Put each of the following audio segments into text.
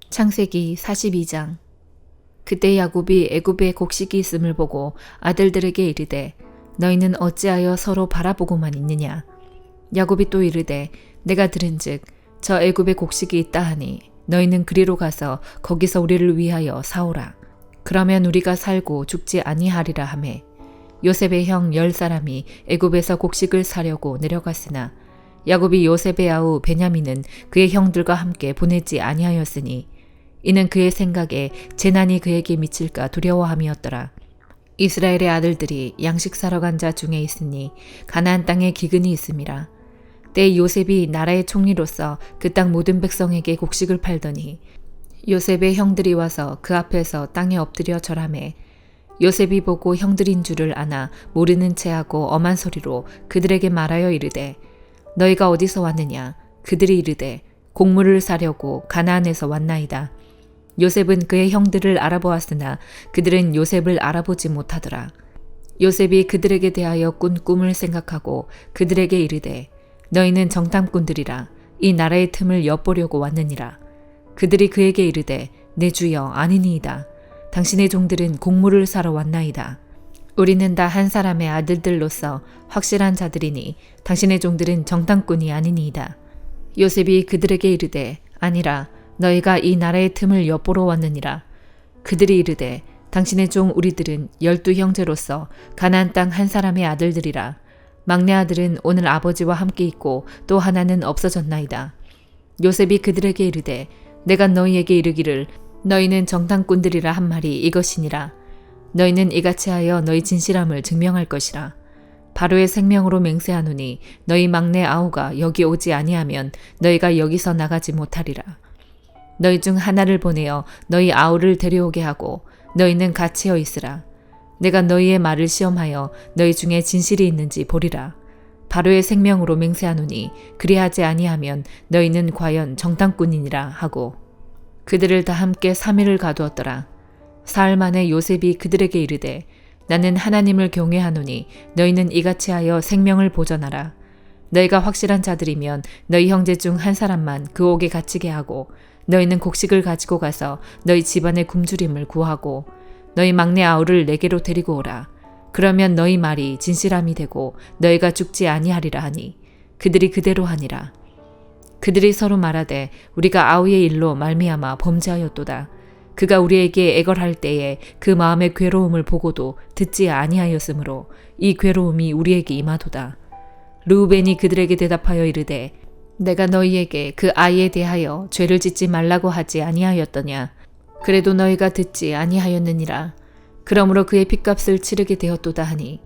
창세기 42장. 그때 야곱이 애굽에 곡식이 있음을 보고 아들들에게 이르되 너희는 어찌하여 서로 바라보고만 있느냐. 야곱이 또 이르되 내가 들은즉 저 애굽에 곡식이 있다 하니 너희는 그리로 가서 거기서 우리를 위하여 사오라. 그러면 우리가 살고 죽지 아니하리라 하매 요셉의 형 10사람이 애굽에서 곡식을 사려고 내려갔으나 야곱이 요셉의 아우 베냐민은 그의 형들과 함께 보내지 아니하였으니 이는 그의 생각에 재난이 그에게 미칠까 두려워함이었더라. 이스라엘의 아들들이 양식 사러 간 자 중에 있으니 가나안 땅에 기근이 있음이라. 때 요셉이 나라의 총리로서 그 땅 모든 백성에게 곡식을 팔더니 요셉의 형들이 와서 그 앞에서 땅에 엎드려 절하매 요셉이 보고 형들인 줄을 아나 모르는 체하고 엄한 소리로 그들에게 말하여 이르되 너희가 어디서 왔느냐. 그들이 이르되 곡물을 사려고 가나안에서 왔나이다. 요셉은 그의 형들을 알아보았으나 그들은 요셉을 알아보지 못하더라. 요셉이 그들에게 대하여 꾼 꿈을 생각하고 그들에게 이르되 너희는 정탐꾼들이라 이 나라의 틈을 엿보려고 왔느니라. 그들이 그에게 이르되 내 주여 아니니이다. 당신의 종들은 곡물을 사러 왔나이다. 우리는 다 한 사람의 아들들로서 확실한 자들이니 당신의 종들은 정탐꾼이 아니니이다. 요셉이 그들에게 이르되 아니라 너희가 이 나라의 틈을 엿보러 왔느니라. 그들이 이르되 당신의 종 우리들은 12형제로서 가나안 땅 한 사람의 아들들이라. 막내 아들은 오늘 아버지와 함께 있고 또 하나는 없어졌나이다. 요셉이 그들에게 이르되 내가 너희에게 이르기를 너희는 정탐꾼들이라 한 말이 이것이니라. 너희는 이같이 하여 너희 진실함을 증명할 것이라. 바로의 생명으로 맹세하노니 너희 막내 아우가 여기 오지 아니하면 너희가 여기서 나가지 못하리라. 너희 중 하나를 보내어 너희 아우를 데려오게 하고 너희는 갇혀 있으라. 내가 너희의 말을 시험하여 너희 중에 진실이 있는지 보리라. 바로의 생명으로 맹세하노니 그리하지 아니하면 너희는 과연 정탐꾼이니라 하고 그들을 다 함께 3일을 가두었더라. 사흘 만에 요셉이 그들에게 이르되 나는 하나님을 경외하노니 너희는 이같이 하여 생명을 보전하라. 너희가 확실한 자들이면 너희 형제 중 한 사람만 그 옥에 갇히게 하고 너희는 곡식을 가지고 가서 너희 집안의 굶주림을 구하고 너희 막내 아우를 내게로 데리고 오라. 그러면 너희 말이 진실함이 되고 너희가 죽지 아니하리라 하니 그들이 그대로 하니라. 그들이 서로 말하되 우리가 아우의 일로 말미암아 범죄하였도다. 그가 우리에게 애걸할 때에 그 마음의 괴로움을 보고도 듣지 아니하였으므로 이 괴로움이 우리에게 임하도다. 르우벤이 그들에게 대답하여 이르되 내가 너희에게 그 아이에 대하여 죄를 짓지 말라고 하지 아니하였더냐. 그래도 너희가 듣지 아니하였느니라. 그러므로 그의 핏값을 치르게 되었도다 하니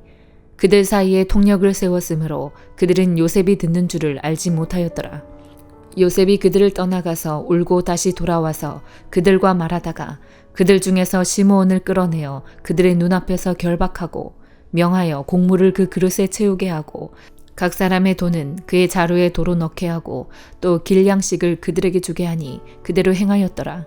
그들 사이에 통역을 세웠으므로 그들은 요셉이 듣는 줄을 알지 못하였더라. 요셉이 그들을 떠나가서 울고 다시 돌아와서 그들과 말하다가 그들 중에서 시므온을 끌어내어 그들의 눈앞에서 결박하고 명하여 곡물을 그 그릇에 채우게 하고 각 사람의 돈은 그의 자루에 도로 넣게 하고 또 길양식을 그들에게 주게 하니 그대로 행하였더라.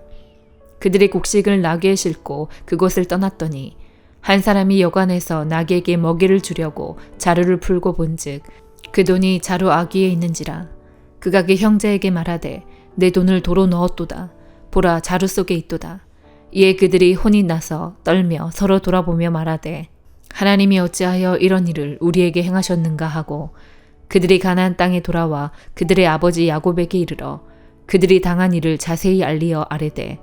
그들이 곡식을 나귀에 싣고 그곳을 떠났더니 한 사람이 여관에서 나귀에게 먹이를 주려고 자루를 풀고 본즉 그 돈이 자루 아귀에 있는지라. 그가 그 형제에게 말하되 내 돈을 도로 넣었도다. 보라 자루 속에 있도다. 이에 그들이 혼이 나서 떨며 서로 돌아보며 말하되 하나님이 어찌하여 이런 일을 우리에게 행하셨는가 하고 그들이 가나안 땅에 돌아와 그들의 아버지 야곱에게 이르러 그들이 당한 일을 자세히 알리어 아뢰되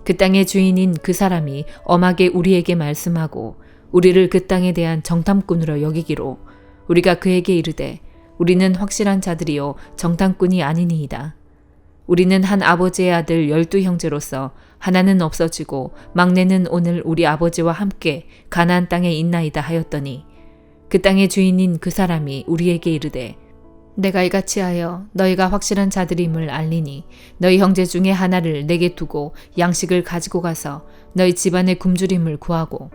그 땅의 주인인 그 사람이 엄하게 우리에게 말씀하고 우리를 그 땅에 대한 정탐꾼으로 여기기로 우리가 그에게 이르되 우리는 확실한 자들이요 정탐꾼이 아니니이다. 우리는 한 아버지의 아들 12형제로서 하나는 없어지고 막내는 오늘 우리 아버지와 함께 가나안 땅에 있나이다 하였더니 그 땅의 주인인 그 사람이 우리에게 이르되 내가 이같이 하여 너희가 확실한 자들임을 알리니 너희 형제 중에 하나를 내게 두고 양식을 가지고 가서 너희 집안의 굶주림을 구하고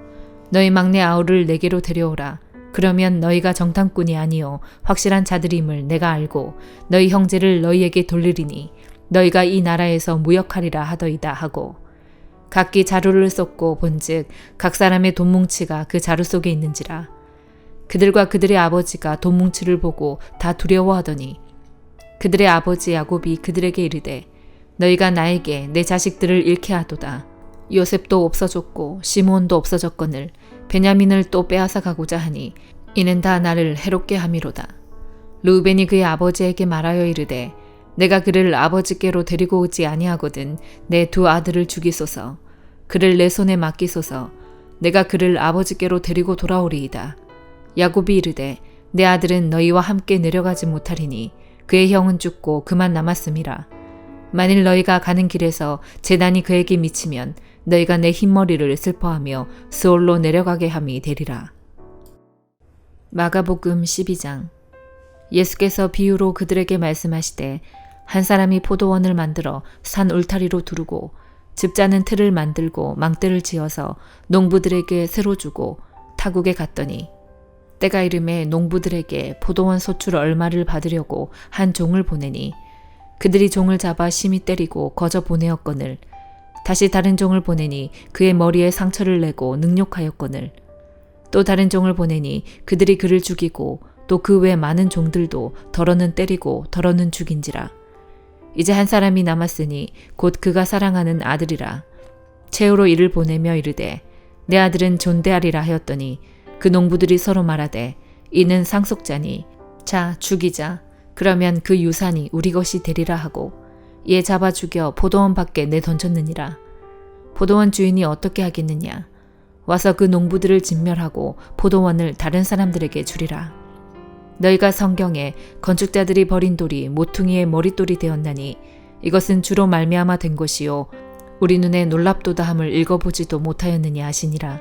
너희 막내 아우를 내게로 데려오라. 그러면 너희가 정탐꾼이 아니요 확실한 자들임을 내가 알고 너희 형제를 너희에게 돌리리니 너희가 이 나라에서 무역하리라 하더이다 하고 각기 자루를 쏟고 본즉 각 사람의 돈뭉치가 그 자루 속에 있는지라. 그들과 그들의 아버지가 돈뭉치를 보고 다 두려워하더니 그들의 아버지 야곱이 그들에게 이르되 너희가 나에게 내 자식들을 잃게 하도다. 요셉도 없어졌고 시므온도 없어졌거늘 베냐민을 또 빼앗아 가고자 하니 이는 다 나를 해롭게 함이로다. 르우벤이 그의 아버지에게 말하여 이르되 내가 그를 아버지께로 데리고 오지 아니하거든 내 두 아들을 죽이소서. 그를 내 손에 맡기소서. 내가 그를 아버지께로 데리고 돌아오리이다. 야곱이 이르되 내 아들은 너희와 함께 내려가지 못하리니 그의 형은 죽고 그만 남았음이라. 만일 너희가 가는 길에서 재난이 그에게 미치면 너희가 내 흰머리를 슬퍼하며 스올로 내려가게 함이 되리라. 마가복음 12장. 예수께서 비유로 그들에게 말씀하시되 한 사람이 포도원을 만들어 산 울타리로 두르고 즙자는 틀을 만들고 망대를 지어서 농부들에게 새로 주고 타국에 갔더니 때가 이름에 농부들에게 포도원 소출 얼마를 받으려고 한 종을 보내니 그들이 종을 잡아 심히 때리고 거저 보내었거늘 다시 다른 종을 보내니 그의 머리에 상처를 내고 능욕하였거늘 또 다른 종을 보내니 그들이 그를 죽이고 또 그 외 많은 종들도 더러는 때리고 더러는 죽인지라. 이제 한 사람이 남았으니 곧 그가 사랑하는 아들이라. 최후로 이를 보내며 이르되 내 아들은 존대하리라 하였더니 그 농부들이 서로 말하되 이는 상속자니 자 죽이자. 그러면 그 유산이 우리 것이 되리라 하고 이에 잡아 죽여 포도원 밖에 내던졌느니라. 포도원 주인이 어떻게 하겠느냐. 와서 그 농부들을 진멸하고 포도원을 다른 사람들에게 주리라. 너희가 성경에 건축자들이 버린 돌이 모퉁이의 머릿돌이 되었나니 이것은 주로 말미암아 된 것이요 우리 눈에 놀랍도다함을 읽어보지도 못하였느냐 하시니라.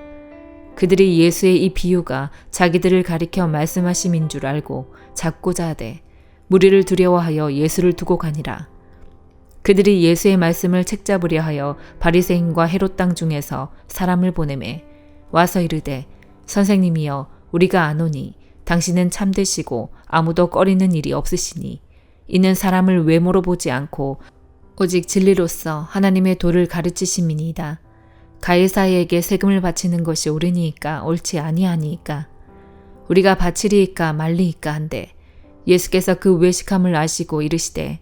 그들이 예수의 이 비유가 자기들을 가리켜 말씀하심인 줄 알고 잡고자 하되 무리를 두려워하여 예수를 두고 가니라. 그들이 예수의 말씀을 책잡으려 하여 바리새인과 헤롯 땅 중에서 사람을 보내매 와서 이르되 선생님이여 우리가 아노니 당신은 참되시고 아무도 꺼리는 일이 없으시니 이는 사람을 외모로 보지 않고 오직 진리로서 하나님의 도를 가르치심이니이다. 가이사에게 세금을 바치는 것이 옳으니이까 옳지 아니하니이까 우리가 바치리이까 말리이까 한데 예수께서 그 외식함을 아시고 이르시되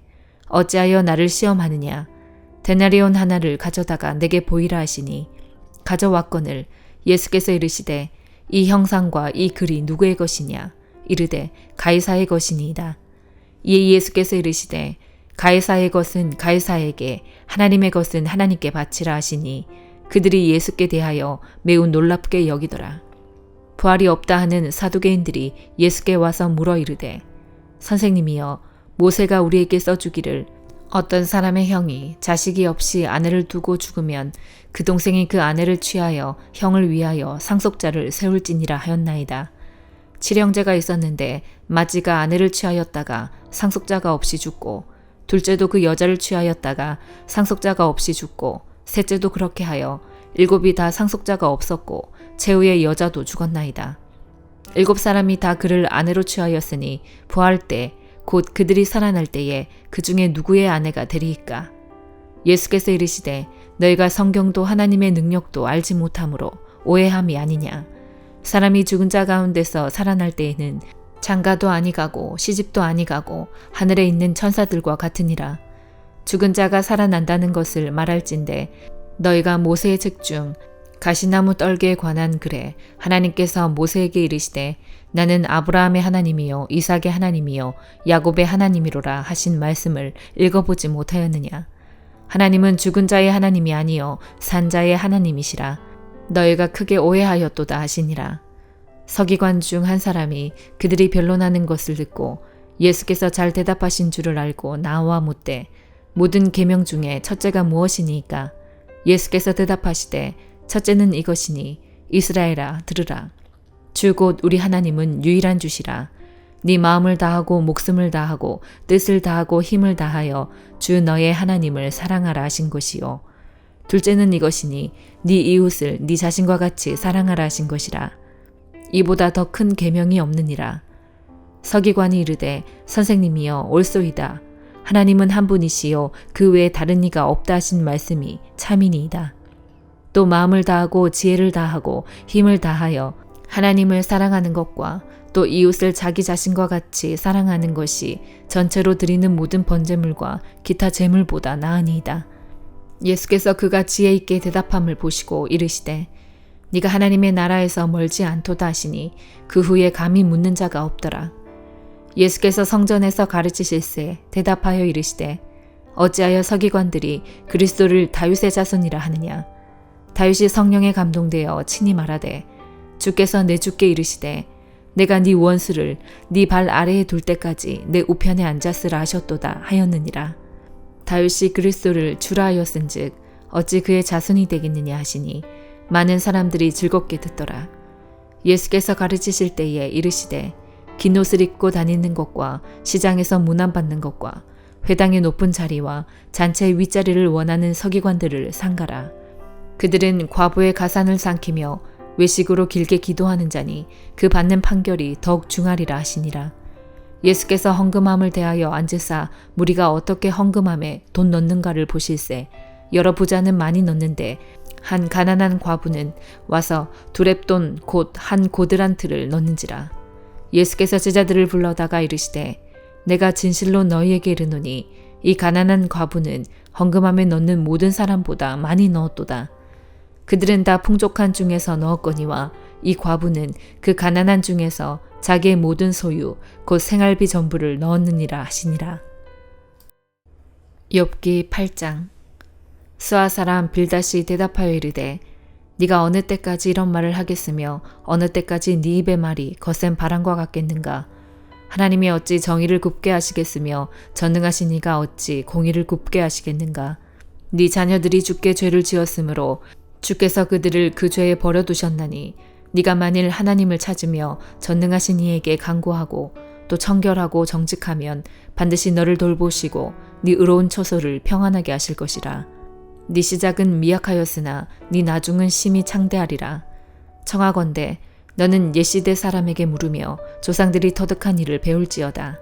어찌하여 나를 시험하느냐. 데나리온 하나를 가져다가 내게 보이라 하시니 가져왔거늘 예수께서 이르시되 이 형상과 이 글이 누구의 것이냐. 이르되 가이사의 것이니이다. 이에 예수께서 이르시되 가이사의 것은 가이사에게 하나님의 것은 하나님께 바치라 하시니 그들이 예수께 대하여 매우 놀랍게 여기더라. 부활이 없다 하는 사두개인들이 예수께 와서 물어 이르되 선생님이여 모세가 우리에게 써주기를 어떤 사람의 형이 자식이 없이 아내를 두고 죽으면 그 동생이 그 아내를 취하여 형을 위하여 상속자를 세울지니라 하였나이다. 칠형제가 있었는데 맏지가 아내를 취하였다가 상속자가 없이 죽고 둘째도 그 여자를 취하였다가 상속자가 없이 죽고 셋째도 그렇게 하여 일곱이 다 상속자가 없었고 최후의 여자도 죽었나이다. 일곱 사람이 다 그를 아내로 취하였으니 부활 때 곧 그들이 살아날 때에 그 중에 누구의 아내가 되리이까. 예수께서 이르시되 너희가 성경도 하나님의 능력도 알지 못함으로 오해함이 아니냐. 사람이 죽은 자 가운데서 살아날 때에는 장가도 아니가고 시집도 아니가고 하늘에 있는 천사들과 같으니라. 죽은 자가 살아난다는 것을 말할진대 너희가 모세의 책 중 가시나무 떨기에 관한 글에 하나님께서 모세에게 이르시되 나는 아브라함의 하나님이요 이삭의 하나님이요 야곱의 하나님이로라 하신 말씀을 읽어보지 못하였느냐. 하나님은 죽은 자의 하나님이 아니요 산 자의 하나님이시라. 너희가 크게 오해하였도다 하시니라. 서기관 중 한 사람이 그들이 변론하는 것을 듣고 예수께서 잘 대답하신 줄을 알고 나와 묻되 모든 계명 중에 첫째가 무엇이니까. 예수께서 대답하시되 첫째는 이것이니 이스라엘아 들으라. 주 곧 우리 하나님은 유일한 주시라. 네 마음을 다하고 목숨을 다하고 뜻을 다하고 힘을 다하여 주 너의 하나님을 사랑하라 하신 것이요. 둘째는 이것이니 네 이웃을 네 자신과 같이 사랑하라 하신 것이라. 이보다 더 큰 계명이 없느니라. 서기관이 이르되 선생님이여 옳소이다. 하나님은 한 분이시요 그 외에 다른 이가 없다 하신 말씀이 참이니이다. 또 마음을 다하고 지혜를 다하고 힘을 다하여 하나님을 사랑하는 것과 또 이웃을 자기 자신과 같이 사랑하는 것이 전체로 드리는 모든 번제물과 기타 제물보다 나으니이다. 예수께서 그가 지혜 있게 대답함을 보시고 이르시되 네가 하나님의 나라에서 멀지 않도다 하시니 그 후에 감히 묻는 자가 없더라. 예수께서 성전에서 가르치실세 대답하여 이르시되 어찌하여 서기관들이 그리스도를 다윗의 자손이라 하느냐. 다윗이 성령에 감동되어 친히 말하되 주께서 내 주께 이르시되 내가 네 원수를 네 발 아래에 둘 때까지 내 우편에 앉았으라 하셨도다 하였느니라. 다윗이 그리스도를 주라 하였은즉 어찌 그의 자손이 되겠느냐 하시니 많은 사람들이 즐겁게 듣더라. 예수께서 가르치실 때에 이르시되 긴 옷을 입고 다니는 것과 시장에서 문안받는 것과 회당의 높은 자리와 잔치의 윗자리를 원하는 서기관들을 상가라. 그들은 과부의 가산을 삼키며 외식으로 길게 기도하는 자니 그 받는 판결이 더욱 중하리라 하시니라. 예수께서 헌금함을 대하여 앉으사 무리가 어떻게 헌금함에 돈 넣는가를 보실세 여러 부자는 많이 넣는데 한 가난한 과부는 와서 두렙돈 곧 한 고드란트를 넣는지라. 예수께서 제자들을 불러다가 이르시되 내가 진실로 너희에게 이르노니 이 가난한 과부는 헌금함에 넣는 모든 사람보다 많이 넣었도다. 그들은 다 풍족한 중에서 넣었거니와 이 과부는 그 가난한 중에서 자기의 모든 소유 곧 생활비 전부를 넣었느니라 하시니라. 욥기 8장. 스와 사람 빌닷이 대답하여 이르되 네가 어느 때까지 이런 말을 하겠으며 어느 때까지 네 입의 말이 거센 바람과 같겠는가. 하나님이 어찌 정의를 굽게 하시겠으며 전능하신 이가 어찌 공의를 굽게 하시겠는가. 네 자녀들이 주께 죄를 지었으므로 주께서 그들을 그 죄에 버려두셨나니 네가 만일 하나님을 찾으며 전능하신 이에게 간구하고 또 청결하고 정직하면 반드시 너를 돌보시고 네 의로운 처소를 평안하게 하실 것이라. 네 시작은 미약하였으나 네 나중은 심히 창대하리라. 청하건대 너는 옛시대 사람에게 물으며 조상들이 터득한 일을 배울지어다.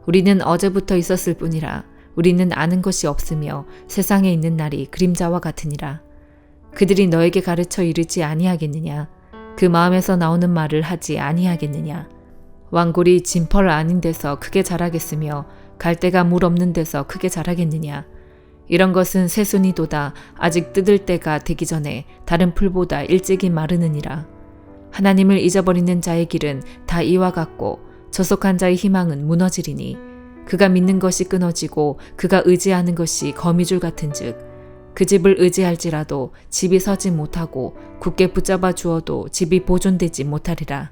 우리는 어제부터 있었을 뿐이라 우리는 아는 것이 없으며 세상에 있는 날이 그림자와 같으니라. 그들이 너에게 가르쳐 이르지 아니하겠느냐. 그 마음에서 나오는 말을 하지 아니하겠느냐. 왕골이 진펄 아닌 데서 크게 자라겠으며 갈대가 물 없는 데서 크게 자라겠느냐. 이런 것은 새순이도다 아직 뜯을 때가 되기 전에 다른 풀보다 일찍이 마르느니라. 하나님을 잊어버리는 자의 길은 다 이와 같고 저속한 자의 희망은 무너지리니 그가 믿는 것이 끊어지고 그가 의지하는 것이 거미줄 같은즉 그 집을 의지할지라도 집이 서지 못하고 굳게 붙잡아 주어도 집이 보존되지 못하리라.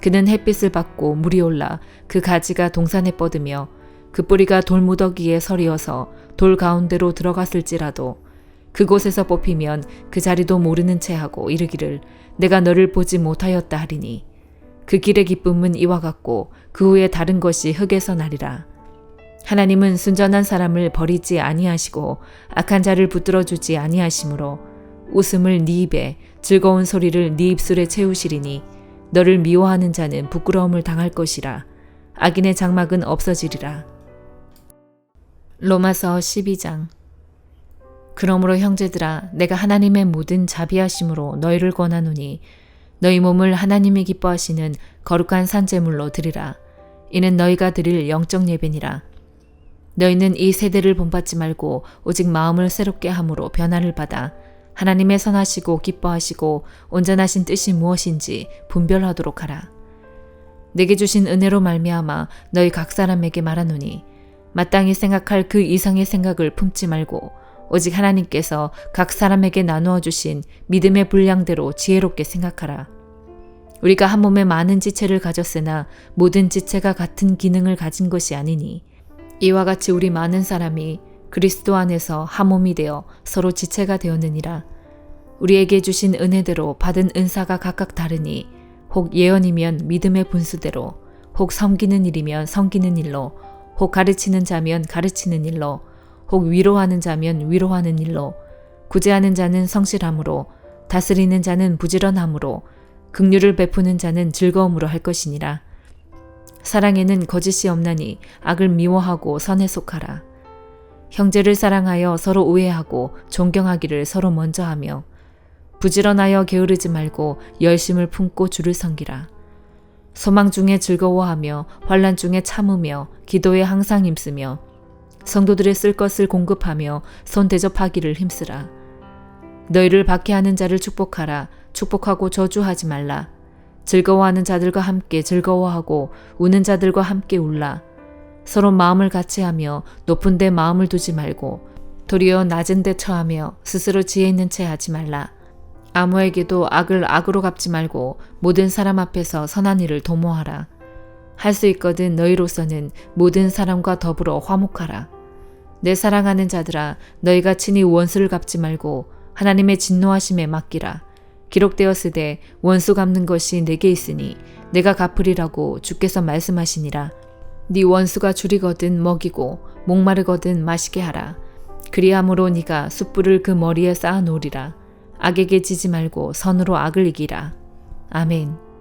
그는 햇빛을 받고 물이 올라 그 가지가 동산에 뻗으며 그 뿌리가 돌무더기에 서리어서 돌 가운데로 들어갔을지라도 그곳에서 뽑히면 그 자리도 모르는 채 하고 이르기를 내가 너를 보지 못하였다 하리니 그 길의 기쁨은 이와 같고 그 후에 다른 것이 흙에서 나리라. 하나님은 순전한 사람을 버리지 아니하시고 악한 자를 붙들어 주지 아니하시므로 웃음을 네 입에 즐거운 소리를 네 입술에 채우시리니 너를 미워하는 자는 부끄러움을 당할 것이라. 악인의 장막은 없어지리라. 로마서 12장. 그러므로 형제들아 내가 하나님의 모든 자비하심으로 너희를 권하노니 너희 몸을 하나님이 기뻐하시는 거룩한 산제물로 드리라. 이는 너희가 드릴 영적 예배니라. 너희는 이 세대를 본받지 말고 오직 마음을 새롭게 함으로 변화를 받아 하나님의 선하시고 기뻐하시고 온전하신 뜻이 무엇인지 분별하도록 하라. 내게 주신 은혜로 말미암아 너희 각 사람에게 말하노니 마땅히 생각할 그 이상의 생각을 품지 말고 오직 하나님께서 각 사람에게 나누어 주신 믿음의 분량대로 지혜롭게 생각하라. 우리가 한 몸에 많은 지체를 가졌으나 모든 지체가 같은 기능을 가진 것이 아니니 이와 같이 우리 많은 사람이 그리스도 안에서 한 몸이 되어 서로 지체가 되었느니라. 우리에게 주신 은혜대로 받은 은사가 각각 다르니 혹 예언이면 믿음의 분수대로, 혹 섬기는 일이면 섬기는 일로, 혹 가르치는 자면 가르치는 일로, 혹 위로하는 자면 위로하는 일로, 구제하는 자는 성실함으로, 다스리는 자는 부지런함으로, 긍휼을 베푸는 자는 즐거움으로 할 것이니라. 사랑에는 거짓이 없나니 악을 미워하고 선에 속하라. 형제를 사랑하여 서로 우애하고 존경하기를 서로 먼저 하며 부지런하여 게으르지 말고 열심을 품고 주를 섬기라. 소망 중에 즐거워하며 환난 중에 참으며 기도에 항상 힘쓰며 성도들의 쓸 것을 공급하며 손 대접하기를 힘쓰라. 너희를 박해하는 자를 축복하라. 축복하고 저주하지 말라. 즐거워하는 자들과 함께 즐거워하고 우는 자들과 함께 울라. 서로 마음을 같이하며 높은 데 마음을 두지 말고 도리어 낮은 데 처하며 스스로 지혜 있는 채 하지 말라. 아무에게도 악을 악으로 갚지 말고 모든 사람 앞에서 선한 일을 도모하라. 할 수 있거든 너희로서는 모든 사람과 더불어 화목하라. 내 사랑하는 자들아, 너희가 친히 원수를 갚지 말고 하나님의 진노하심에 맡기라. 기록되었으되 원수 갚는 것이 내게 있으니 내가 갚으리라고 주께서 말씀하시니라. 네 원수가 줄이거든 먹이고 목마르거든 마시게 하라. 그리함으로 네가 숯불을 그 머리에 쌓아 놓으리라. 악에게 지지 말고 선으로 악을 이기라. 아멘.